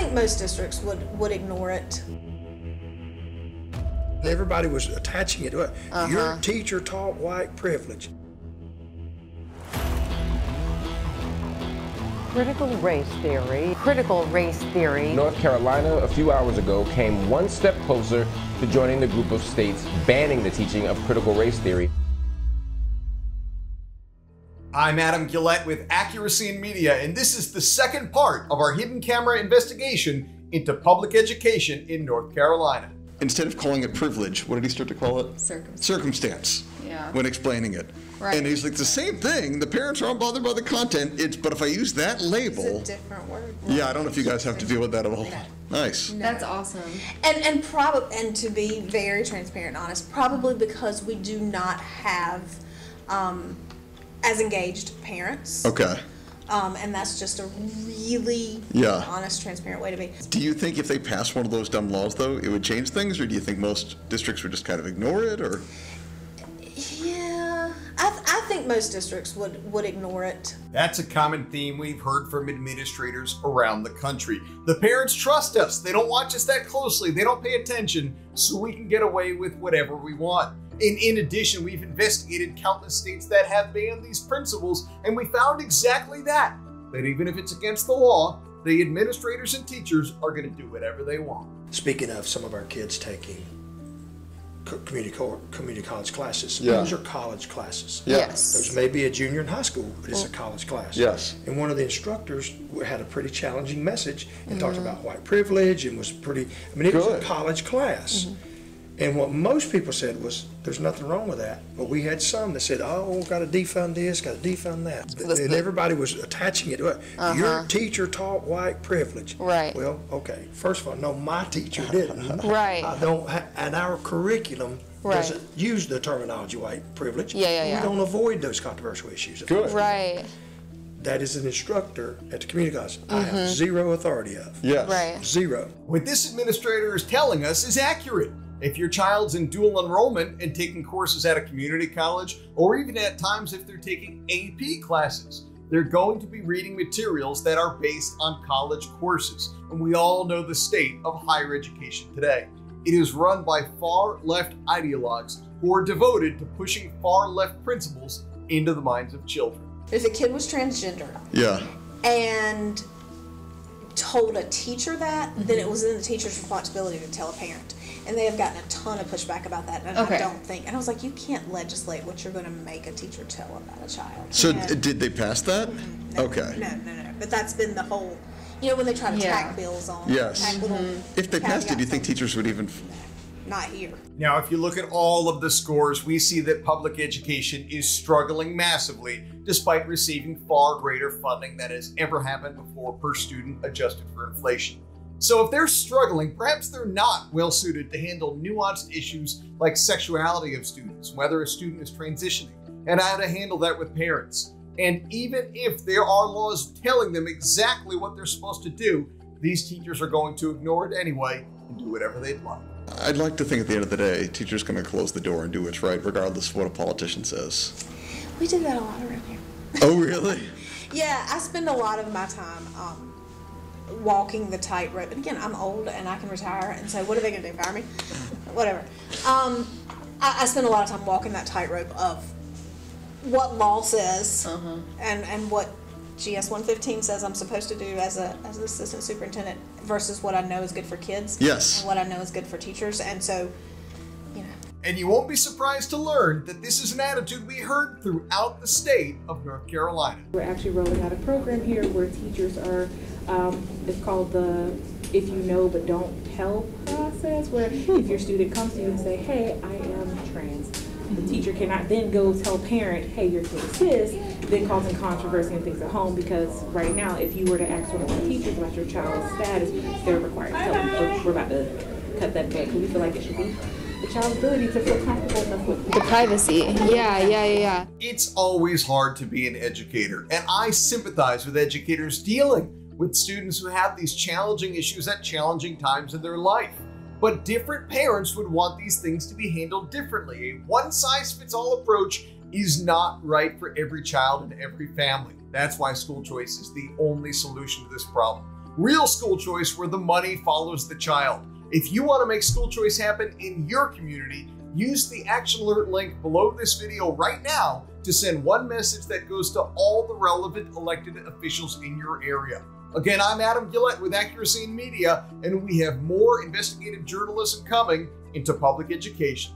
think most districts would ignore it. Everybody was attaching it to your teacher taught white privilege. Critical race theory. Critical race theory. North Carolina, a few hours ago, came one step closer to joining the group of states banning the teaching of critical race theory. I'm Adam Gillette with Accuracy in Media, and this is the second part of our hidden camera investigation into public education in North Carolina. Instead of calling it privilege, what did he start to call it? Circumstance. Yeah. When explaining it. Right. And he's like, the same thing. The parents aren't bothered by the content. But if I use that label. It's a different word. Yeah, I don't know if you guys have to deal with that at all. No. Nice. No. That's awesome. And to be very transparent and honest, probably because we do not have as engaged parents. Okay. And that's just a really honest, transparent way to be. Do you think if they passed one of those dumb laws, though, it would change things? Or do you think most districts would just kind of ignore it? Or? Yeah, I think most districts would ignore it. That's a common theme we've heard from administrators around the country. The parents trust us. They don't watch us that closely. They don't pay attention, so we can get away with whatever we want. In addition, we've investigated countless states that have banned these principles, and we found exactly that even if it's against the law, the administrators and teachers are going to do whatever they want. Speaking of some of our kids taking community college classes, Yeah. those are college classes. Yes. Those may be a junior in high school, but it's a college class. Yes. And one of the instructors had a pretty challenging message and talked about white privilege and was pretty, it was a Good. college class. And what most people said was, there's nothing wrong with that. But we had some that said, oh, got to defund this, got to defund that. And everybody was attaching it to your teacher taught white privilege. Right. Well, okay, first of all, no, my teacher didn't. Right. I don't, and our curriculum doesn't use the terminology white privilege. Yeah. We don't avoid those controversial issues. Good. Right. That is an instructor at the community college I have zero authority of. Yes. Right. Zero. What this administrator is telling us is accurate. If your child's in dual enrollment and taking courses at a community college, or even at times if they're taking AP classes, they're going to be reading materials that are based on college courses. And we all know the state of higher education today. It is run by far left ideologues who are devoted to pushing far left principles into the minds of children. If a kid was transgender Yeah. and told a teacher that, then it was in the teacher's responsibility to tell a parent. And they have gotten a ton of pushback about that. And I don't think, and I was like, you can't legislate what you're going to make a teacher tell about a child. So And did they pass that? no, Okay. No. But that's been the whole, when they try to tack bills on. Yes. Tack little If they passed it, do you think caveats on- teachers would even? Not here. Now, if you look at all of the scores, we see that public education is struggling massively despite receiving far greater funding than has ever happened before per student adjusted for inflation. So if they're struggling, perhaps they're not well suited to handle nuanced issues like sexuality of students, whether a student is transitioning, and how to handle that with parents. And even if there are laws telling them exactly what they're supposed to do, these teachers are going to ignore it anyway and do whatever they'd like. I'd like to think at the end of the day, teachers going to close the door and do what's right, regardless of what a politician says. We do that a lot around here. Oh, really? Yeah, I spend a lot of my time walking the tightrope. And again, I'm old and I can retire, and so what are they going to do? Fire me? Whatever. I spend a lot of time walking that tightrope of what law says and what GS 115 says I'm supposed to do as an assistant superintendent versus what I know is good for kids. Yes. And what I know is good for teachers. And so, And you won't be surprised to learn that this is an attitude we heard throughout the state of North Carolina. We're actually rolling out a program here where teachers are, it's called the If You Know But Don't Tell process, where if your student comes to you and say, hey, I am trans, the teacher cannot then go tell a parent, hey, your kid is this, then causing controversy and things at home, because right now, if you were to ask one of the teachers about your child's status, they're required to tell them. So we're about to cut that back, because we feel like it should be the child's ability to feel comfortable enough with The privacy. Yeah. It's always hard to be an educator, and I sympathize with educators dealing with students who have these challenging issues at challenging times in their life. But different parents would want these things to be handled differently. A one-size-fits-all approach is not right for every child and every family. That's why school choice is the only solution to this problem. Real school choice where the money follows the child. If you want to make school choice happen in your community, use the Action Alert link below this video right now to send one message that goes to all the relevant elected officials in your area. Again, I'm Adam Gillette with Accuracy in Media, and we have more investigative journalism coming into public education.